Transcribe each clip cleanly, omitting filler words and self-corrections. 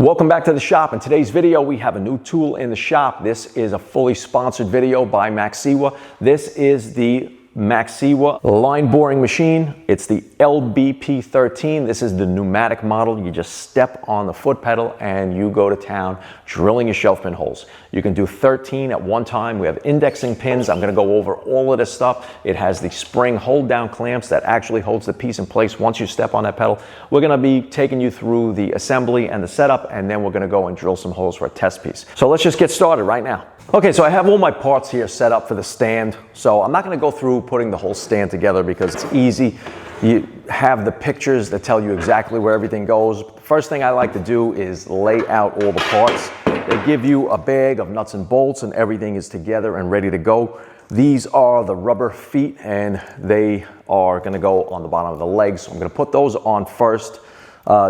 Welcome back to the shop. In today's video, we have a new tool in the shop. This is a fully sponsored video by Maksiwa. This is the Maksiwa line boring machine. It's the LBP13. This is the pneumatic model. You just step on the foot pedal and you go to town drilling your shelf pin holes. You can do 13 at one time. We have indexing pins. I'm going to go over all of this stuff. It has the spring hold down clamps that actually holds the piece in place once you step on that pedal. We're going to be taking you through the assembly and the setup, and then we're going to go and drill some holes for a test piece. So let's just get started right now. Okay, so I have all my parts here set up for the stand. So I'm not going to go through putting the whole stand together because it's easy. You have the pictures that tell you exactly where everything goes. First thing I like to do is lay out all the parts. They give you a bag of nuts and bolts and everything is together and ready to go. These are the rubber feet and they are going to go on the bottom of the legs. So I'm going to put those on first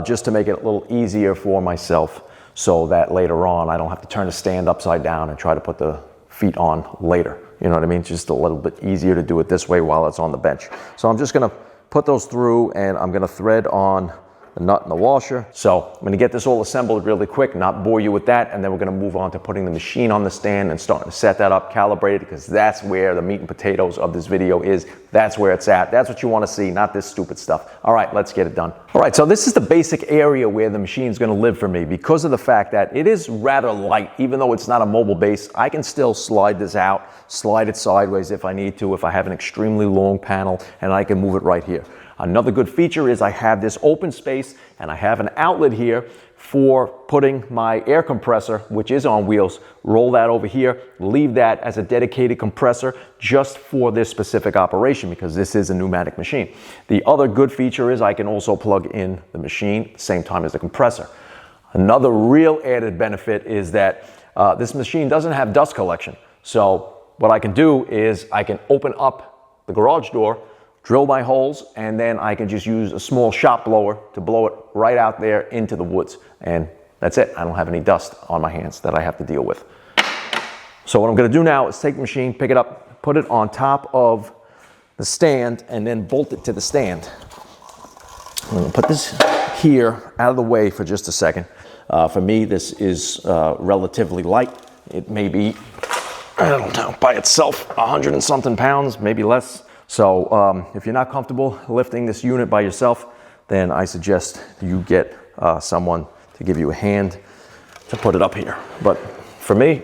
just to make it a little easier for myself, so that later on I don't have to turn the stand upside down and try to put the feet on later. You know what I mean? It's just a little bit easier to do it this way while it's on the bench. So I'm just going to put those through and I'm going to thread on the nut and the washer. So I'm going to get this all assembled really quick, not bore you with that, and then we're going to move on to putting the machine on the stand and starting to set that up, calibrate it, because that's where the meat and potatoes of this video is. That's where it's at. That's what you want to see, not this stupid stuff. All right, let's get it done. All right, so this is the basic area where the machine is going to live for me because of the fact that it is rather light. Even though it's not a mobile base, I can still slide this out, slide it sideways if I need to, if I have an extremely long panel, and I can move it right here. Another good feature is I have this open space and I have an outlet here for putting my air compressor, which is on wheels. Roll that over here, leave that as a dedicated compressor just for this specific operation because this is a pneumatic machine. The other good feature is I can also plug in the machine at the same time as the compressor. Another real added benefit is that this machine doesn't have dust collection. So what I can do is I can open up the garage door, drill my holes, and then I can just use a small shop blower to blow it right out there into the woods. And that's it. I don't have any dust on my hands that I have to deal with. So what I'm going to do now is take the machine, pick it up, put it on top of the stand, and then bolt it to the stand. I'm going to put this here out of the way for just a second. For me, this is relatively light. It may be, I don't know, by itself, 100 and something pounds, maybe less. So if you're not comfortable lifting this unit by yourself, then I suggest you get someone to give you a hand to put it up here. But for me,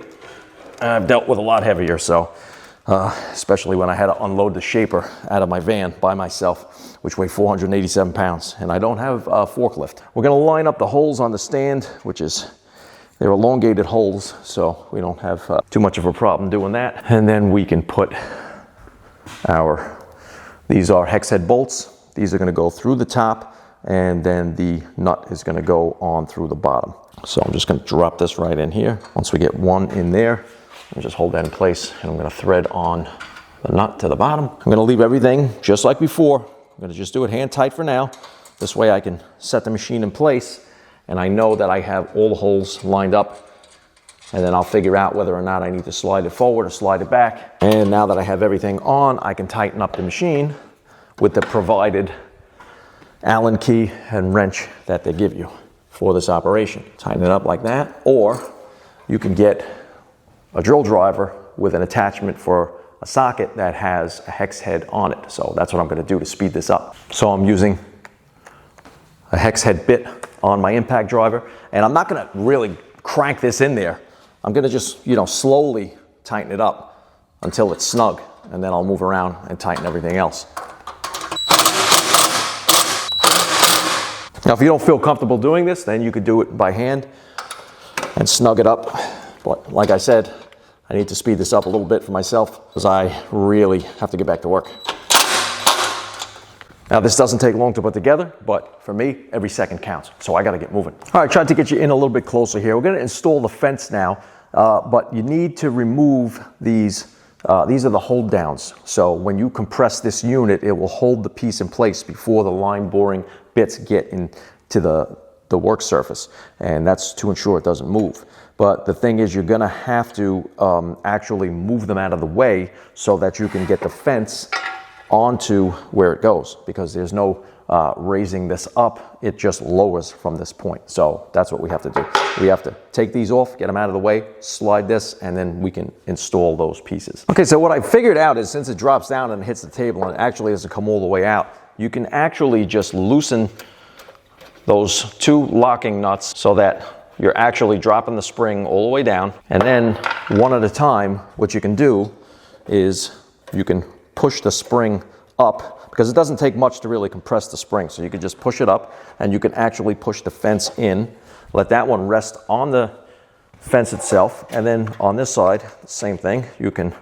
I've dealt with a lot heavier, so especially when I had to unload the shaper out of my van by myself, which weighed 487 pounds, and I don't have a forklift. We're going to line up the holes on the stand, which is, they're elongated holes, so we don't have too much of a problem doing that. And then we can put these are hex head bolts. These are going to go through the top, and then the nut is going to go on through the bottom. So I'm just going to drop this right in here. Once we get one in there, I'll just hold that in place, and I'm going to thread on the nut to the bottom. I'm going to leave everything just like before. I'm going to just do it hand tight for now. This way I can set the machine in place, and I know that I have all the holes lined up. And then I'll figure out whether or not I need to slide it forward or slide it back. And now that I have everything on, I can tighten up the machine with the provided Allen key and wrench that they give you for this operation. Tighten it up like that, or you can get a drill driver with an attachment for a socket that has a hex head on it. So that's what I'm going to do to speed this up. So I'm using a hex head bit on my impact driver, and I'm not going to really crank this in there. I'm going to just, slowly tighten it up until it's snug, and then I'll move around and tighten everything else. Now, if you don't feel comfortable doing this, then you could do it by hand and snug it up. But like I said, I need to speed this up a little bit for myself because I really have to get back to work. Now, this doesn't take long to put together, but for me, every second counts. So I got to get moving. All right, trying to get you in a little bit closer here. We're going to install the fence now, but you need to remove these. These are the hold downs. So when you compress this unit, it will hold the piece in place before the line boring bits get into the work surface. And that's to ensure it doesn't move. But the thing is, you're going to have to actually move them out of the way so that you can get the fence onto where it goes, because there's no raising this up. It just lowers from this point. So that's what we have to do. We have to take these off, get them out of the way, slide this, and then we can install those pieces. Okay, so what I figured out is, since it drops down and hits the table and it actually doesn't come all the way out, you can actually just loosen those two locking nuts so that you're actually dropping the spring all the way down. And then one at a time, what you can do is you can push the spring up, because it doesn't take much to really compress the spring. So you can just push it up, and you can actually push the fence in, let that one rest on the fence itself. And then on this side, same thing, you can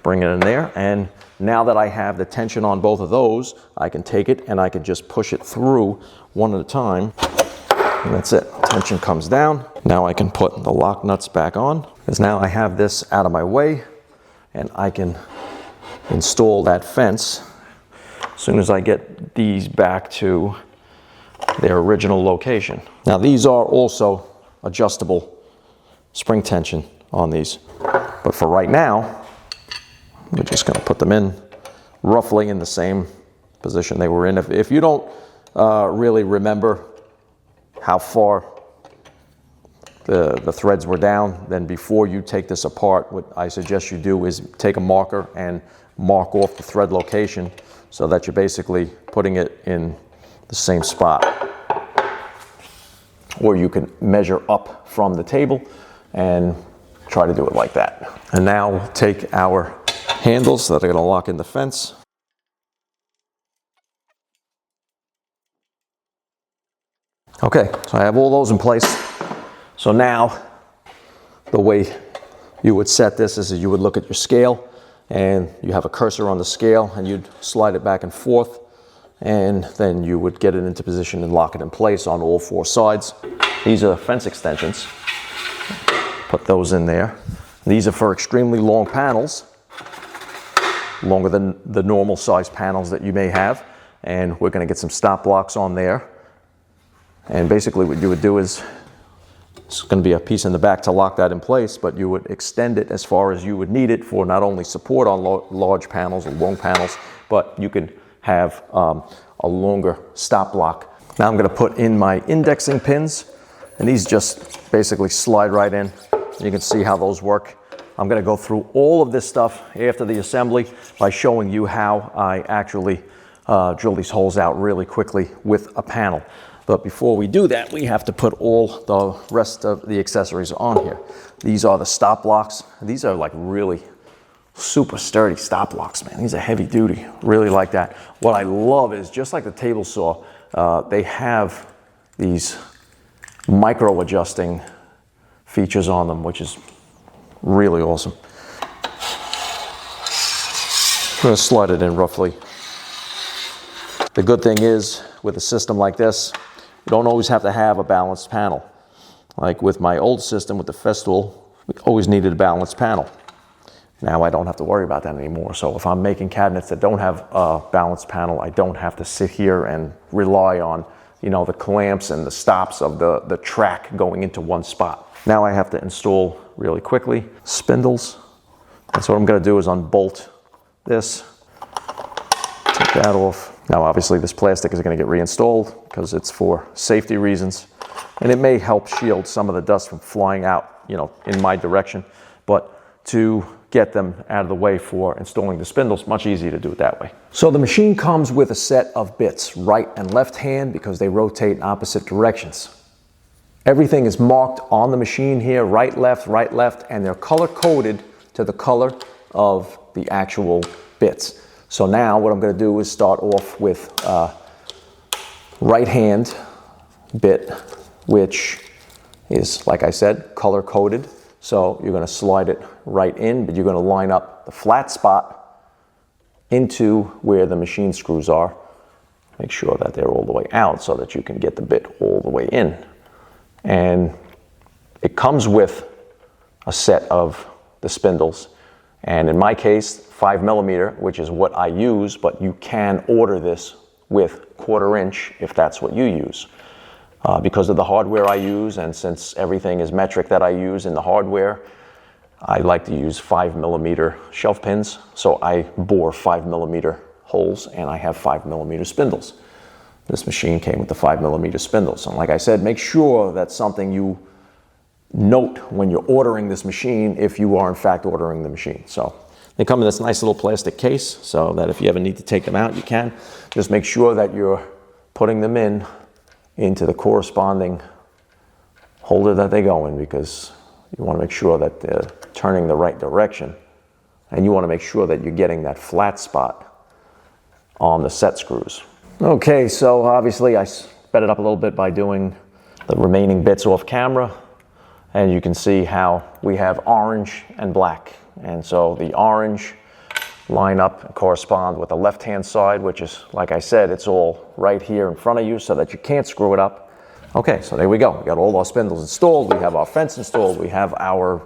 bring it in there. And now that I have the tension on both of those, I can take it and I can just push it through one at a time. And that's it. Tension comes down. Now I can put the lock nuts back on, because now I have this out of my way and I can install that fence as soon as I get these back to their original location. Now these are also adjustable spring tension on these, but for right now, we're just going to put them in roughly in the same position they were in. If you don't really remember how far the threads were down, then before you take this apart, what I suggest you do is take a marker and mark off the thread location, so that you're basically putting it in the same spot. Or you can measure up from the table and try to do it like that. And now we'll take our handles that are going to lock in the fence. Okay, so I have all those in place. So now the way you would set this is that you would look at your scale, and you have a cursor on the scale, and you'd slide it back and forth, and then you would get it into position and lock it in place on all four sides. These are fence extensions. Put those in there. These are for extremely long panels, longer than the normal size panels that you may have, and we're going to get some stop blocks on there. And basically what you would do is, it's going to be a piece in the back to lock that in place, but you would extend it as far as you would need it for not only support on large panels or long panels, but you could have a longer stop block. Now I'm going to put in my indexing pins, and these just basically slide right in. You can see how those work. I'm going to go through all of this stuff after the assembly by showing you how I actually drill these holes out really quickly with a panel. But before we do that, we have to put all the rest of the accessories on here. These are the stop blocks. These are like really super sturdy stop blocks, man. These are heavy duty, really like that. What I love is, just like the table saw, they have these micro adjusting features on them, which is really awesome. I'm gonna slide it in roughly. The good thing is, with a system like this, you don't always have to have a balanced panel. Like with my old system with the Festool, we always needed a balanced panel. Now I don't have to worry about that anymore. So if I'm making cabinets that don't have a balanced panel, I don't have to sit here and rely on, you know, the clamps and the stops of the track going into one spot. Now I have to install really quickly spindles. And so what I'm going to do is unbolt this, take that off. Now obviously this plastic is going to get reinstalled because it's for safety reasons, and it may help shield some of the dust from flying out, you know, in my direction. But to get them out of the way for installing the spindles, much easier to do it that way. So the machine comes with a set of bits, right and left hand, because they rotate in opposite directions. Everything is marked on the machine here, right, left, and they're color coded to the color of the actual bits. So now what I'm going to do is start off with right hand bit, which is, like I said, color coded. So you're going to slide it right in, but you're going to line up the flat spot into where the machine screws are. Make sure that they're all the way out so that you can get the bit all the way in. And it comes with a set of the spindles. And in my case, 5mm, which is what I use, but you can order this with 1/4 inch if that's what you use. Because of the hardware I use, and since everything is metric that I use in the hardware, I like to use 5mm shelf pins. So I bore 5mm holes, and I have 5mm spindles. This machine came with the 5mm spindles. And like I said, make sure that's something you note when you're ordering this machine, if you are in fact ordering the machine. So they come in this nice little plastic case, so that if you ever need to take them out, you can. Just make sure that you're putting them into the corresponding holder that they go in, because you want to make sure that they're turning the right direction, and you want to make sure that you're getting that flat spot on the set screws. Okay, so obviously I sped it up a little bit by doing the remaining bits off camera, and you can see how we have orange and black. And so the orange line up and correspond with the left-hand side, which is, like I said, it's all right here in front of you so that you can't screw it up. Okay, so there we go. We got all our spindles installed. We have our fence installed. We have our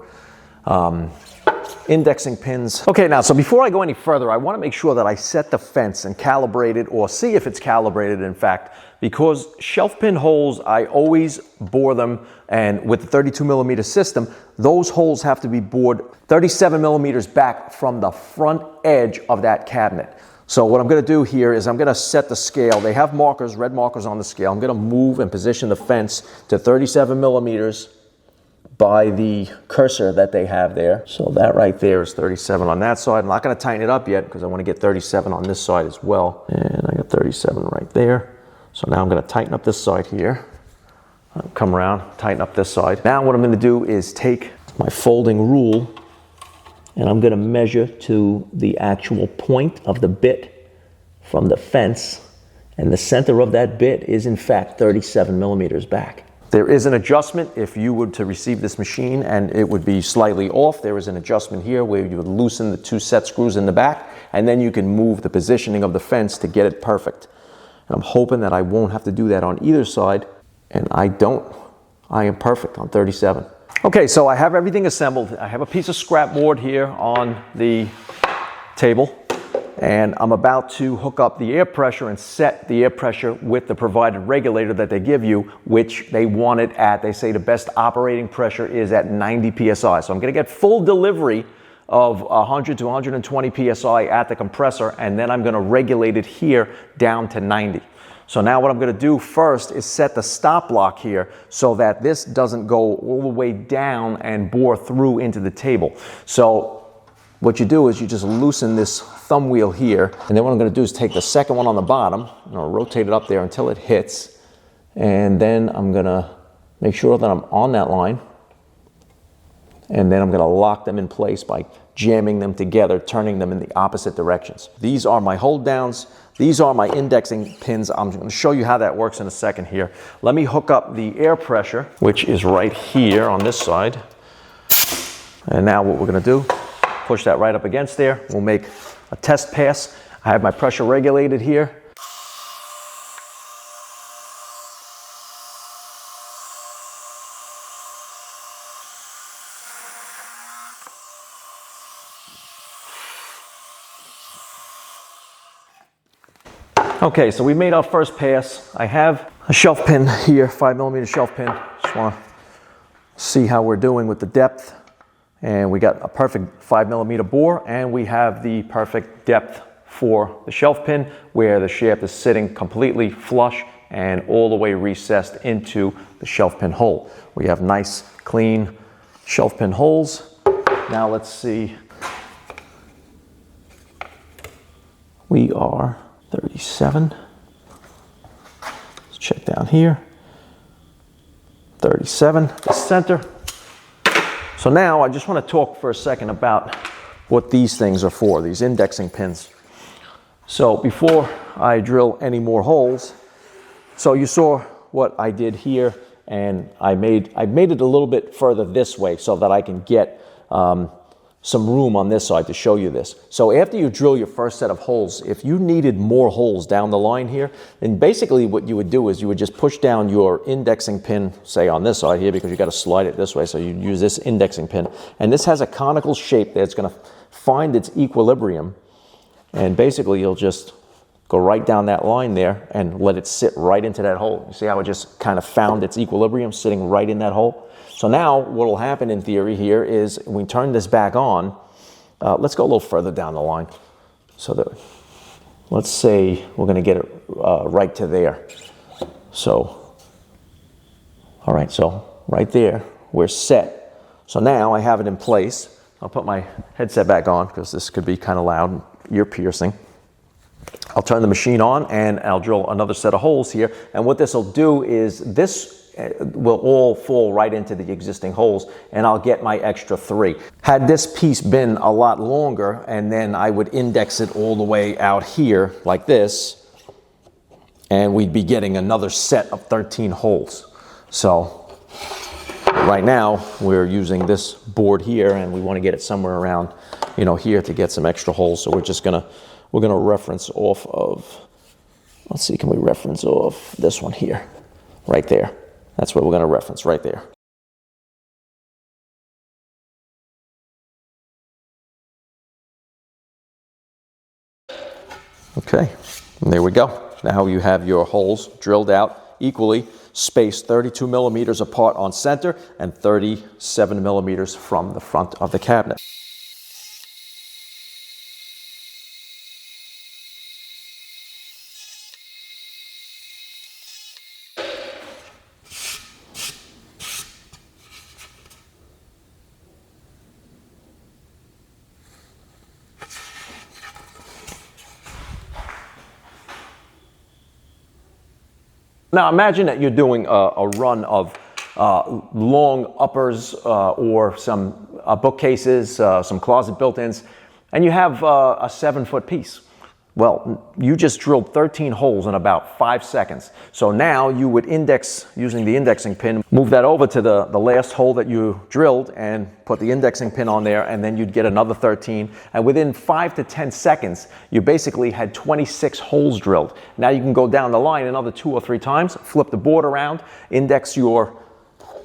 indexing pins. Okay, now, so before I go any further, I want to make sure that I set the fence and calibrate it, or see if it's calibrated, in fact, because shelf pin holes, I always bore them, and with the 32mm system, those holes have to be bored 37mm back from the front edge of that cabinet. So what I'm going to do here is I'm going to set the scale. They have markers, red markers on the scale. I'm going to move and position the fence to 37mm by the cursor that they have there. So that right there is 37 on that side. I'm not going to tighten it up yet because I want to get 37 on this side as well. And I got 37 right there. So now I'm going to tighten up this side here. Come around, tighten up this side. Now what I'm going to do is take my folding rule, and I'm going to measure to the actual point of the bit from the fence, and the center of that bit is in fact 37mm back. There is an adjustment if you were to receive this machine and it would be slightly off. There is an adjustment here where you would loosen the 2 set screws in the back, and then you can move the positioning of the fence to get it perfect. And I'm hoping that I won't have to do that on either side, and I don't. I am perfect on 37. Okay, so I have everything assembled. I have a piece of scrap board here on the table, and I'm about to hook up the air pressure and set the air pressure with the provided regulator that they give you, which they want it at. They say the best operating pressure is at 90 psi. So I'm going to get full delivery of 100 to 120 psi at the compressor, and then I'm going to regulate it here down to 90. So now what I'm going to do first is set the stop lock here so that this doesn't go all the way down and bore through into the table. So what you do is you just loosen this thumb wheel here, and then what I'm going to do is take the second one on the bottom, and I'll rotate it up there until it hits, and then I'm going to make sure that I'm on that line, and then I'm going to lock them in place by jamming them together, turning them in the opposite directions. These are my hold downs. These are my indexing pins. I'm going to show you how that works in a second here. Let me hook up the air pressure, which is right here on this side. And now what we're going to do, push that right up against there. We'll make a test pass. I have my pressure regulated here. Okay, so we made our first pass. I have a shelf pin here, 5mm shelf pin. Just want to see how we're doing with the depth. And we got a perfect 5mm bore, and we have the perfect depth for the shelf pin, where the shaft is sitting completely flush and all the way recessed into the shelf pin hole. We have nice, clean shelf pin holes. Now let's see. We are 37. Let's check down here. 37, the center. So now I just want to talk for a second about what these things are for, these indexing pins. So before I drill any more holes, so you saw what I did here, and I made it a little bit further this way so that I can get some room on this side to show you this. So after you drill your first set of holes, if you needed more holes down the line here, then basically what you would do is you would just push down your indexing pin, say on this side here, because you got to slide it this way, so you use this indexing pin. And this has a conical shape that's going to find its equilibrium, and basically you'll just go right down that line there and let it sit right into that hole. You see how it just kind of found its equilibrium sitting right in that hole? So now what will happen in theory here is when we turn this back on, let's go a little further down the line so that let's say we're going to get it right to there. So, all right, so right there, we're set. So now I have it in place. I'll put my headset back on because this could be kind of loud and ear piercing. I'll turn the machine on and I'll drill another set of holes here. And what this will do is this will all fall right into the existing holes, and I'll get my extra 3. Had this piece been a lot longer, and then I would index it all the way out here like this, and we'd be getting another set of 13 holes. So right now we're using this board here, and we want to get it somewhere around, you know, here to get some extra holes. So we're gonna reference off of, let's see, can we reference off this one here, right there. That's what we're going to reference right there. Okay, and there we go. Now you have your holes drilled out equally, spaced 32 millimeters apart on center and 37 millimeters from the front of the cabinet. Now imagine that you're doing a run of long uppers or some bookcases, some closet built-ins, and you have a 7-foot piece. Well, you just drilled 13 holes in about 5 seconds. So now you would index using the indexing pin, move that over to the last hole that you drilled and put the indexing pin on there, and then you'd get another 13. And within 5 to 10 seconds, you basically had 26 holes drilled. Now you can go down the line another 2 or 3 times, flip the board around, index your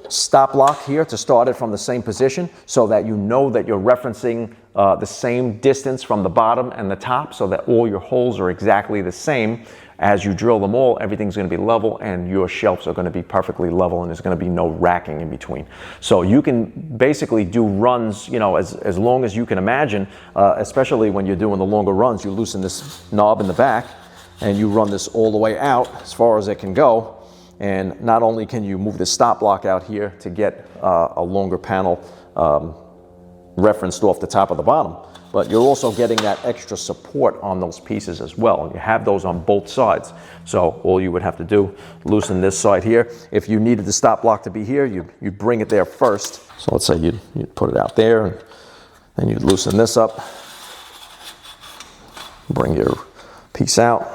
stop lock here to start it from the same position so that you know that you're referencing the same distance from the bottom and the top, so that all your holes are exactly the same. As you drill them all, everything's going to be level and your shelves are going to be perfectly level, and there's going to be no racking in between. So you can basically do runs, you know, as long as you can imagine, especially when you're doing the longer runs. You loosen this knob in the back and you run this all the way out as far as it can go. And not only can you move the stop block out here to get a longer panel referenced off the top of the bottom, but you're also getting that extra support on those pieces as well. And you have those on both sides. So all you would have to do, loosen this side here. If you needed the stop block to be here, you'd bring it there first. So let's say you'd put it out there, and then you'd loosen this up, bring your piece out.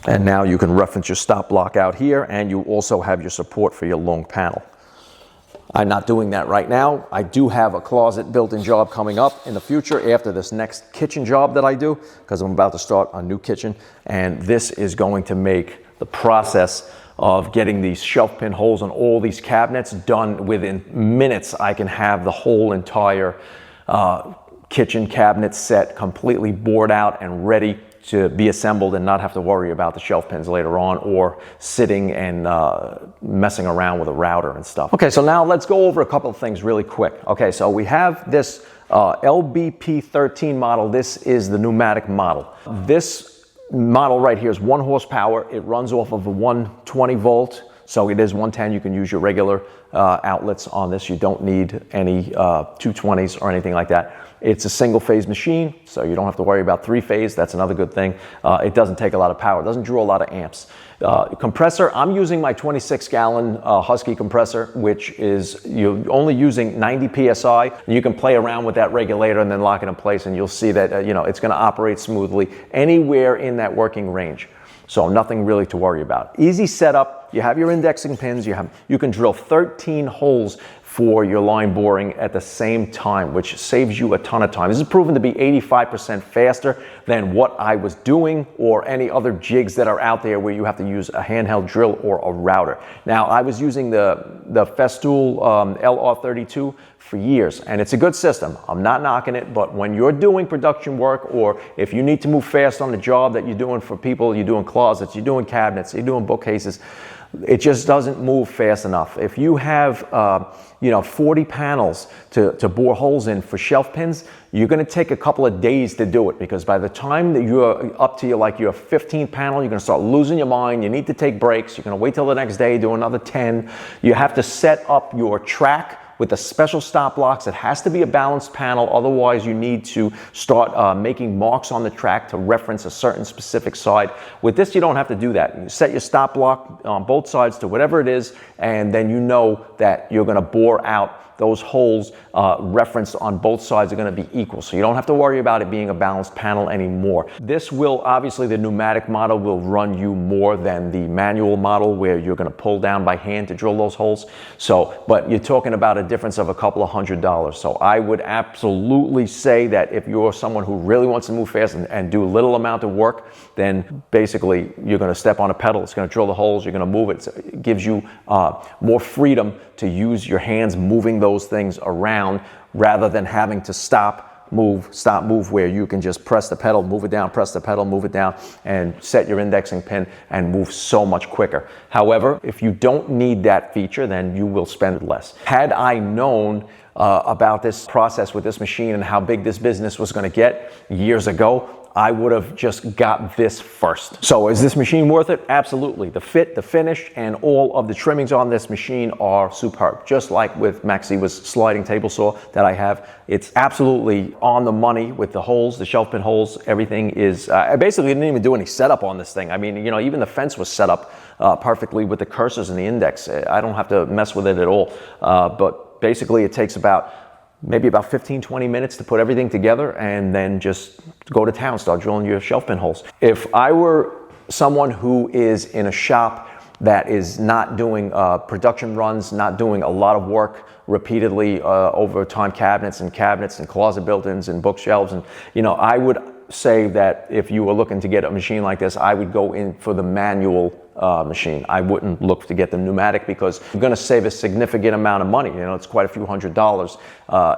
And now you can reference your stop block out here, and you also have your support for your long panel. I'm not doing that right now. I do have a closet built-in job coming up in the future after this next kitchen job that I do, because I'm about to start a new kitchen, and this is going to make the process of getting these shelf pin holes on all these cabinets done within minutes. I can have the whole entire kitchen cabinet set completely bored out and ready to be assembled, and not have to worry about the shelf pins later on or sitting and messing around with a router and stuff. Okay, so now let's go over a couple of things really quick. Okay, so we have this LBP13 model. This is the pneumatic model. This model right here is 1 horsepower. It runs off of a 120 volt. So it is 110. You can use your regular outlets on this. You don't need any 220s or anything like that. It's a single phase machine, so you don't have to worry about 3-phase. That's another good thing. It doesn't take a lot of power. It doesn't draw a lot of amps. Compressor, I'm using my 26-gallon Husky compressor, which is you're only using 90 PSI. And you can play around with that regulator and then lock it in place, and you'll see that you know, it's going to operate smoothly anywhere in that working range. So nothing really to worry about. Easy setup. You have your indexing pins. You can drill 13 holes for your line boring at the same time, which saves you a ton of time. This is proven to be 85% faster than what I was doing or any other jigs that are out there where you have to use a handheld drill or a router. Now, I was using the Festool LR32 for years, and it's a good system. I'm not knocking it, but when you're doing production work, or if you need to move fast on the job that you're doing for people, you're doing closets, you're doing cabinets, you're doing bookcases, it just doesn't move fast enough. If you have 40 panels to bore holes in for shelf pins, you're going to take a couple of days to do it, because by the time that you're up to your 15th panel, you're going to start losing your mind. You need to take breaks. You're going to wait till the next day, do another 10. You have to set up your track with the special stop blocks. It has to be a balanced panel, otherwise you need to start making marks on the track to reference a certain specific side. With this, you don't have to do that. You set your stop block on both sides to whatever it is, and then you know that you're going to bore out those holes referenced on both sides are going to be equal. So you don't have to worry about it being a balanced panel anymore. This will, obviously the pneumatic model will run you more than the manual model where you're going to pull down by hand to drill those holes. So, but you're talking about a difference of a couple of $100. So I would absolutely say that if you're someone who really wants to move fast and do little amount of work, then basically you're going to step on a pedal. It's going to drill the holes. You're going to move it. So it gives you more freedom to use your hands moving those things around rather than having to stop, move, where you can just press the pedal, move it down, press the pedal, move it down, and set your indexing pin and move so much quicker. However, if you don't need that feature, then you will spend less. Had I known about this process with this machine and how big this business was going to get years ago, I would have just got this first. So is this machine worth it? Absolutely. The fit, the finish, and all of the trimmings on this machine are superb. Just like with Maksiwa's sliding table saw that I have, it's absolutely on the money with the holes, the shelf pin holes. Everything is, I basically didn't even do any setup on this thing. I mean, even the fence was set up perfectly with the cursors and the index. I don't have to mess with it at all. But basically it takes maybe about 15-20 minutes to put everything together, and then just go to town, start drilling your shelf pin holes. If I were someone who is in a shop that is not doing production runs, not doing a lot of work repeatedly over time, cabinets and closet built-ins and bookshelves, and I would say that if you were looking to get a machine like this, I would go in for the manual machine. I wouldn't look to get the pneumatic, because you're going to save a significant amount of money. It's quite a few $100s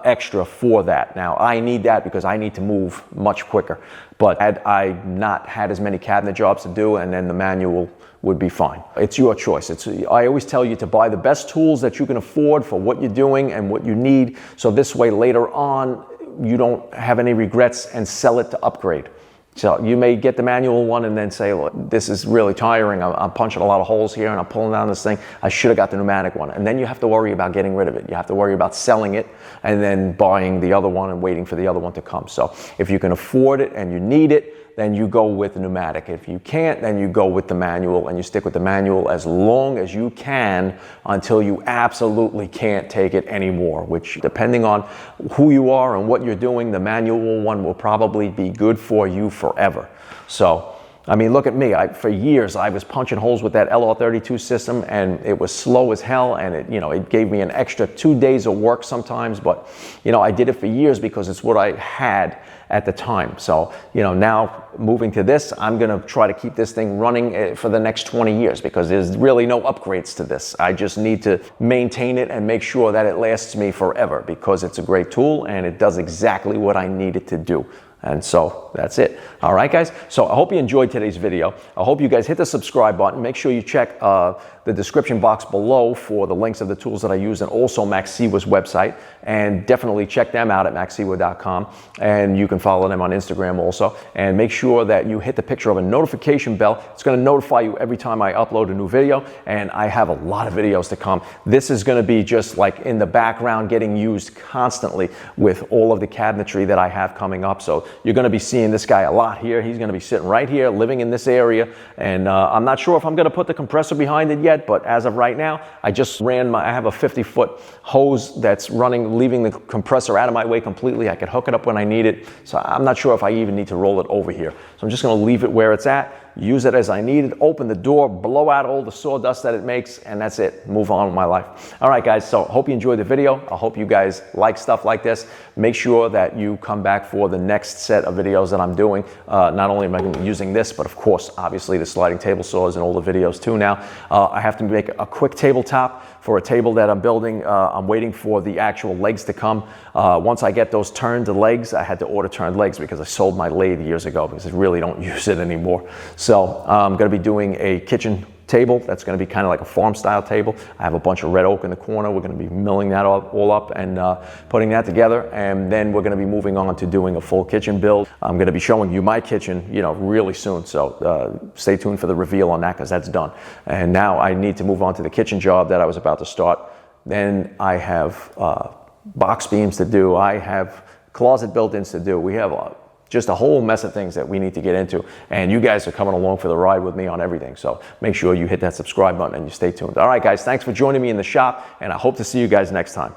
extra for that. Now, I need that because I need to move much quicker. But had I not had as many cabinet jobs to do, and then the manual would be fine. It's your choice. I always tell you to buy the best tools that you can afford for what you're doing and what you need, so this way later on you don't have any regrets and sell it to upgrade. So you may get the manual one and then say, look, this is really tiring. I'm punching a lot of holes here and I'm pulling down this thing. I should have got the pneumatic one. And then you have to worry about getting rid of it. You have to worry about selling it and then buying the other one and waiting for the other one to come. So if you can afford it and you need it, then you go with the pneumatic. If you can't, then you go with the manual, and you stick with the manual as long as you can until you absolutely can't take it anymore, which, depending on who you are and what you're doing, the manual one will probably be good for you forever. So, I mean, look at me. For years, I was punching holes with that LR32 system, and it was slow as hell, and it gave me an extra 2 days of work sometimes, but, I did it for years because it's what I had at the time. So, now moving to this, I'm going to try to keep this thing running for the next 20 years because there's really no upgrades to this. I just need to maintain it and make sure that it lasts me forever, because it's a great tool and it does exactly what I need it to do. And so that's it. All right, guys. So I hope you enjoyed today's video. I hope you guys hit the subscribe button. Make sure you check the description box below for the links of the tools that I use, and also Maksiwa's website. And definitely check them out at maksiwa.com. And you can follow them on Instagram also. And make sure that you hit the picture of a notification bell. It's going to notify you every time I upload a new video. And I have a lot of videos to come. This is going to be just like in the background, getting used constantly with all of the cabinetry that I have coming up. So you're going to be seeing this guy a lot here. He's going to be sitting right here, living in this area. And I'm not sure if I'm going to put the compressor behind it yet, but as of right now, I just I have a 50-foot hose that's leaving the compressor out of my way completely. I can hook it up when I need it. So I'm not sure if I even need to roll it over here. So I'm just going to leave it where it's at, use it as I need it, open the door, blow out all the sawdust that it makes, and that's it. Move on with my life. All right, guys, so I hope you enjoyed the video. I hope you guys like stuff like this. Make sure that you come back for the next set of videos that I'm doing. Not only am I going to be using this, but of course, obviously the sliding table saws and all the videos too now. I have to make a quick tabletop for a table that I'm building. I'm waiting for the actual legs to come. Once I get those turned legs, I had to order turned legs because I sold my lathe years ago because I really don't use it anymore. So I'm going to be doing a kitchen table that's going to be kind of like a farm style table. I have a bunch of red oak in the corner. We're going to be milling that all up and putting that together, and then we're going to be moving on to doing a full kitchen build. I'm going to be showing you my kitchen, really soon, so stay tuned for the reveal on that, because that's done. And now I need to move on to the kitchen job that I was about to start. Then I have box beams to do. I have closet built-ins to do. We have just a whole mess of things that we need to get into, and you guys are coming along for the ride with me on everything, so make sure you hit that subscribe button and you stay tuned. All right, guys, thanks for joining me in the shop, and I hope to see you guys next time.